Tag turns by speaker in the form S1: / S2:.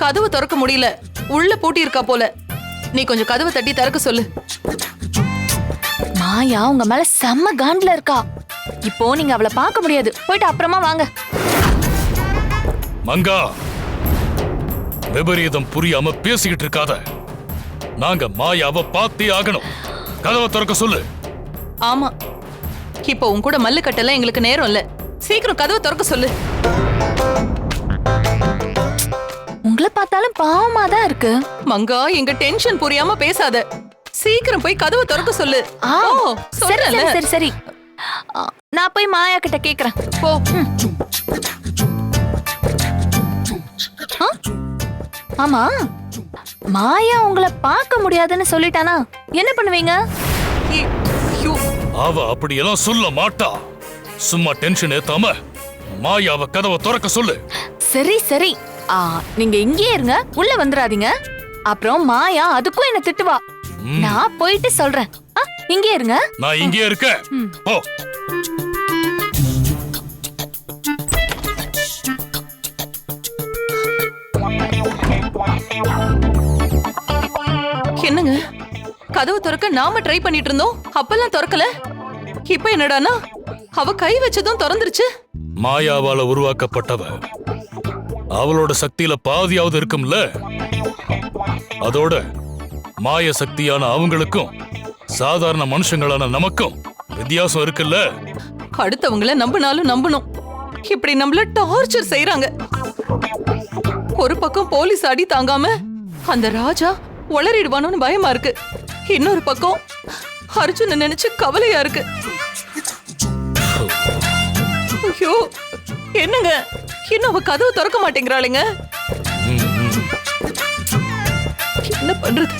S1: கதவு திறக்க முடியல, உள்ள பூட்டி இருக்கா போல. நீ கொஞ்சம் கதவை தட்டி திறக்க சொல்லு.
S2: மாயா உங்க மேல செம்ம காண்ட்ல இருக்கா. இப்போ நீங்க அவளை பார்க்க முடியாது, போயிட்டு அப்புறமா வாங்க.
S3: மங்கா, விபரீதம் புரியாம பேசிக்கிட்டு இருக்காத. நாங்க மாயாவை பார்த்தே ஆகணும். கதவை திறக்க சொல்லு.
S1: ஆமா, இப்போ உன் கூட மல்லு கட்டல எங்களுக்கு நேரம் இல்ல. சீக்கிரம் கதவை திறக்க சொல்லு.
S2: உங்களை பார்த்தாலும் பாவமா தான் இருக்கு.
S1: மங்கா, எங்க டென்ஷன் புரியாம பேசாத. சீக்கிரம் போய் கதவை திறக்க சொல்லு.
S2: சரி சரி சரி சரி, நான் போய் மாயா கிட்ட கேக்குறேன்.
S1: போ.
S2: ஆமா, மாயா உங்களை பார்க்க முடியாதுன்னு சொல்லிட்டானா என்ன பண்ணுவீங்க?
S3: அவ அப்படியெல்லாம் சொல்ல மாட்டா. சும்மா டென்ஷன் ஏத்தாம மாயாவை கதவை திறக்க சொல்லு.
S2: சரி சரி, நீங்க இங்கே இருங்க, உள்ள வந்துடாதீங்க. அப்புறம் மாயா அதுக்கும் என்ன திட்டுவா. நான் போயிட்டு சொல்றேன். இங்கே இருங்க.
S3: நான் இங்கே இருக்கேன். போ.
S1: என்னங்க, கதவு திறக்க நாம ட்ரை பண்ணிட்டு இருந்தோம், அப்பெல்லாம் திறக்கல. இப்ப என்னடானா அவ கை வச்சதும் திறந்துருச்சு.
S3: மாயாவால உருவாக்கப்பட்டவ, அவளோட சக்தியில பாதியாவது இருக்கும்ல. அதோட மாய சக்தியான அவங்களுக்கும் சாதாரண மனுஷங்களான நமக்கும் வித்தியாசம் இருக்குல்ல.
S1: அடுத்தவங்கள நம்பினாலும் நம்பணும், இப்படி நம்மள டார்ச்சர் செய்யறாங்க. ஒரு பக்கம் போலீஸ் அடி தாங்காம அந்த ராஜா உளறிடுவானோன்னு பயமா இருக்கு. இன்னொரு பக்கம் அர்ஜுன நினைச்சு கவலையா இருக்கு. ஐயோ, என்னங்க, இன்னும் அவ கதவு திறக்க மாட்டேங்கிறாளுங்க. என்ன பண்றது?